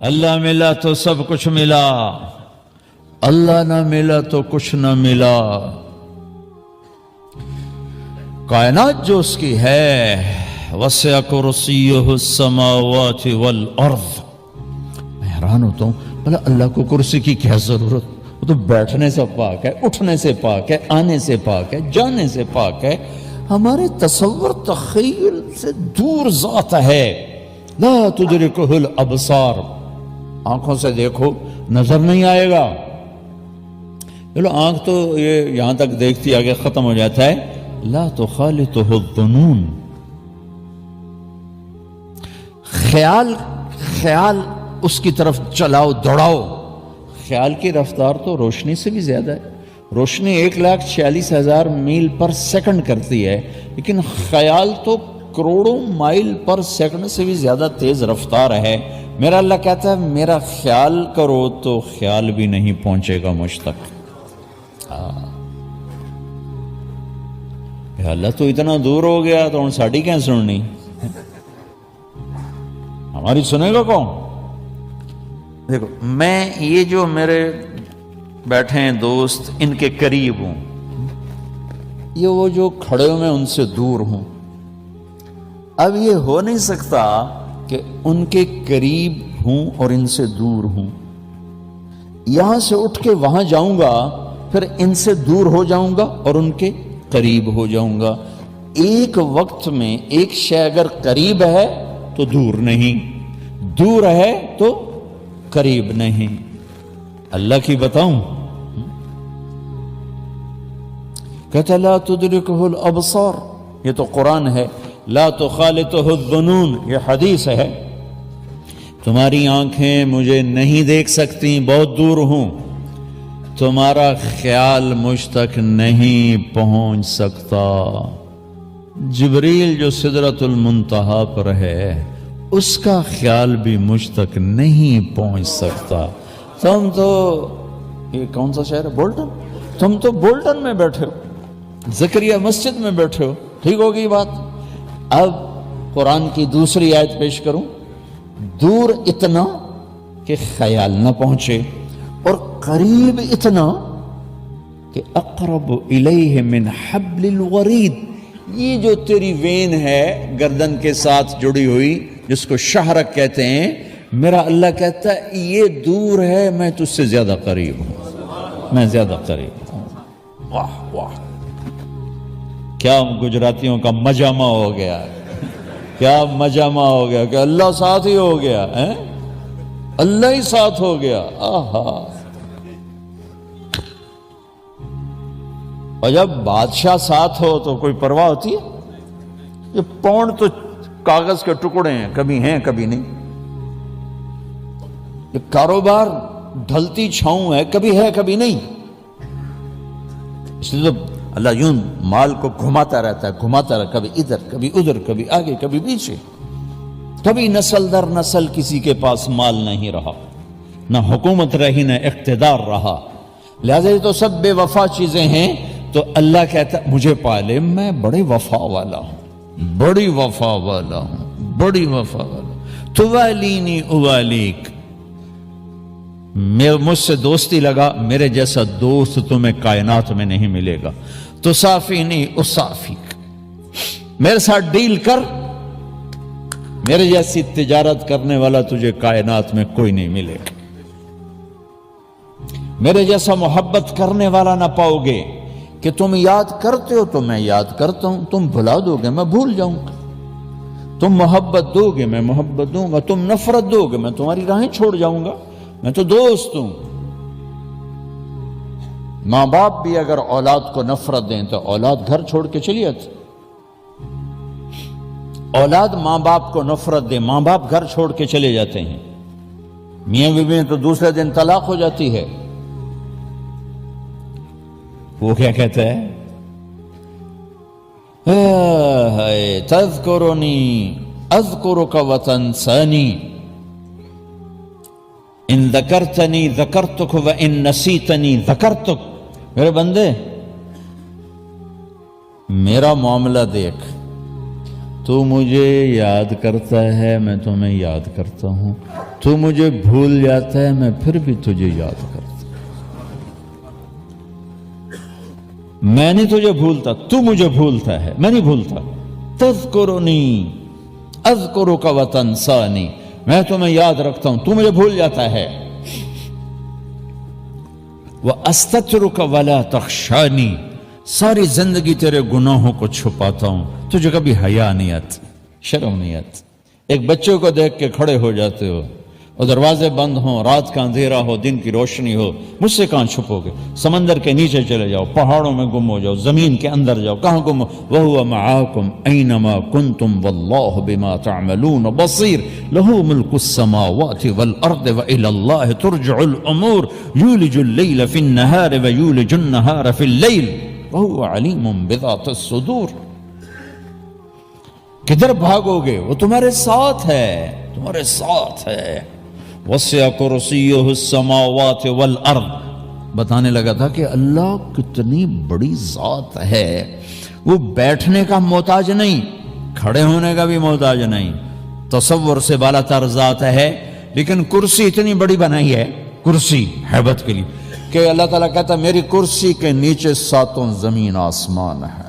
اللہ ملا تو سب کچھ ملا، اللہ نہ ملا تو کچھ نہ ملا۔ کائنات جو اس کی ہے، وسع کرسیہ السماوات والارض۔ میں حیران ہوتا ہوں، بھلا اللہ کو کرسی کی کیا ضرورت؟ وہ تو بیٹھنے سے پاک ہے، اٹھنے سے پاک ہے، آنے سے پاک ہے، جانے سے پاک ہے۔ ہمارے تصور تخیل سے دور ذات ہے۔ لا تدرکہ الابصار، آنکھوں سے دیکھو نظر نہیں آئے گا۔ چلو آنکھ تو یہ یہاں تک دیکھتی آگے ختم ہو جاتا ہے۔ لا تخالطہ الظنون، خیال اس کی طرف چلاؤ دوڑاؤ۔ خیال کی رفتار تو روشنی سے بھی زیادہ ہے۔ روشنی 1,46,000 میل پر سیکنڈ کرتی ہے، لیکن خیال تو کروڑوں مائل پر سیکنڈ سے بھی زیادہ تیز رفتار ہے۔ میرا اللہ کہتا ہے میرا خیال کرو تو خیال بھی نہیں پہنچے گا مجھ تک۔ اللہ تو اتنا دور ہو گیا تو ہن ساڑی کیا سننی؟ ہماری سنے گا کون؟ دیکھو میں یہ جو میرے بیٹھے ہیں دوست، ان کے قریب ہوں، یہ وہ جو کھڑے ہوئے ان سے دور ہوں۔ اب یہ ہو نہیں سکتا کہ ان کے قریب ہوں اور ان سے دور ہوں۔ یہاں سے اٹھ کے وہاں جاؤں گا، پھر ان سے دور ہو جاؤں گا اور ان کے قریب ہو جاؤں گا۔ ایک وقت میں ایک شے اگر قریب ہے تو دور نہیں، دور ہے تو قریب نہیں۔ اللہ کی بتاؤں، کہتا لا تدرکہ الابصار، یہ تو قرآن ہے۔ لا تخالطہ الظنون، یہ حدیث ہے۔ تمہاری آنکھیں مجھے نہیں دیکھ سکتی، بہت دور ہوں۔ تمہارا خیال مجھ تک نہیں پہنچ سکتا۔ جبریل جو سدرۃ المنتہا پر ہے، اس کا خیال بھی مجھ تک نہیں پہنچ سکتا۔ تم تو، یہ کون سا شہر ہے؟ بولٹن؟ تم تو بولٹن میں بیٹھے ہو، زکریا مسجد میں بیٹھے ہو، ٹھیک ہوگی بات۔ اب قرآن کی دوسری آیت پیش کروں، دور اتنا کہ خیال نہ پہنچے، اور قریب اتنا کہ اقرب الیہ من حبل الورید۔ یہ جو تیری وین ہے گردن کے ساتھ جڑی ہوئی، جس کو شہرک کہتے ہیں، میرا اللہ کہتا ہے یہ دور ہے، میں تجھ سے زیادہ قریب ہوں، میں زیادہ قریب ہوں۔ واہ واہ، کیا گجراتیوں کا مجامع ہو گیا، کیا مجامع ہو گیا کہ اللہ ساتھ ہی ہو گیا، اللہ ہی ساتھ ہو گیا۔ آہا، اور جب بادشاہ ساتھ ہو تو کوئی پرواہ ہوتی ہے؟ یہ پونڈ تو کاغذ کے ٹکڑے ہیں کبھی نہیں۔ یہ کاروبار ڈھلتی چھاؤں ہے، کبھی نہیں۔ اس لیے تو اللہ یوں مال کو گھماتا رہتا ہے، کبھی ادھر کبھی ادھر، کبھی آگے کبھی پیچھے۔ کبھی نسل در نسل کسی کے پاس مال نہیں رہا، نہ حکومت رہی نہ اقتدار رہا۔ لہذا یہ تو سب بے وفا چیزیں ہیں۔ تو اللہ کہتا ہے مجھے پالے، میں بڑے وفا والا ہوں، بڑی وفا والا ہوں، بڑی وفا والا۔ توالینی اوالیک، مجھ سے دوستی لگا، میرے جیسا دوست تمہیں کائنات میں نہیں ملے گا۔ تصافینی اصافیک، میرے ساتھ ڈیل کر، میرے جیسی تجارت کرنے والا تجھے کائنات میں کوئی نہیں ملے گا۔ میرے جیسا محبت کرنے والا نہ پاؤ گے کہ تم یاد کرتے ہو تو میں یاد کرتا ہوں، تم بھلا دو گے میں بھول جاؤں گا، تم محبت دو گے میں محبت دوں گا، تم نفرت دو گے میں تمہاری راہیں چھوڑ جاؤں گا، میں تو دوست ہوں۔ ماں باپ بھی اگر اولاد کو نفرت دیں تو اولاد گھر چھوڑ کے چلی جاتی۔ اولاد ماں باپ کو نفرت دے، ماں باپ گھر چھوڑ کے چلے جاتے ہیں۔ میاں بیوی تو دوسرے دن طلاق ہو جاتی ہے۔ وہ کیا کہتا ہے؟ تذکرنی اذکرک وتنسانی، ان ذکرتنی ذکرتک وان نسیتنی ذکرتک۔ میرے بندے، میرا معاملہ دیکھ، تو مجھے یاد کرتا ہے میں تمہیں یاد کرتا ہوں، تو مجھے بھول جاتا ہے میں پھر بھی تجھے یاد کرتا ہوں، میں نہیں تجھے بھولتا، تو مجھے بھولتا ہے، میں نہیں بھولتا۔ تذکرنی اذکرک وتنسانی، میں تمہیں یاد رکھتا ہوں، تو مجھے بھول جاتا ہے۔ وَأَسْتَتْرُكَ وَلَا تَخْشَانِي، ساری زندگی تیرے گناہوں کو چھپاتا ہوں، تجھے کبھی حیا نہیں آتی، شرم نہیں آتی۔ ایک بچے کو دیکھ کے کھڑے ہو جاتے ہو، اور دروازے بند ہوں، رات کا اندھیرا ہو، دن کی روشنی ہو، مجھ سے کہاں چھپو گے؟ سمندر کے نیچے چلے جاؤ، پہاڑوں میں گم ہو جاؤ، زمین کے اندر جاؤ، کہاں گم ہو؟ وَهُوَ مَعَاكُمْ أَيْنَمَا كُنْتُمْ وَاللَّهُ بِمَا تَعْمَلُونَ بَصِيرٌ لَهُ مُلْكُ السَّمَاوَاتِ وَالْأَرْضِ وَإِلَى اللَّهِ تُرْجَعُ الْأُمُورُ يُولِجُ اللَّيْلَ فِي النَّهَارِ وَيُولِجُ النَّهَارَ فِي اللَّيْلِ وَهُوَ عَلِيمٌ بِذَاتِ الصُّدُورِ۔ کدھر بھاگو گے؟ وہ تمہارے ساتھ ہے، تمہارے ساتھ ہے۔ وسع کرسیہ السماوات والارض، بتانے لگا تھا کہ اللہ کتنی بڑی ذات ہے، وہ بیٹھنے کا محتاج نہیں، کھڑے ہونے کا بھی محتاج نہیں، تصور سے بالا تر ذات ہے، لیکن کرسی اتنی بڑی بنائی ہے، کرسی ہیبت کے لیے، کہ اللہ تعالیٰ کہتا ہے میری کرسی کے نیچے ساتوں زمین آسمان ہے۔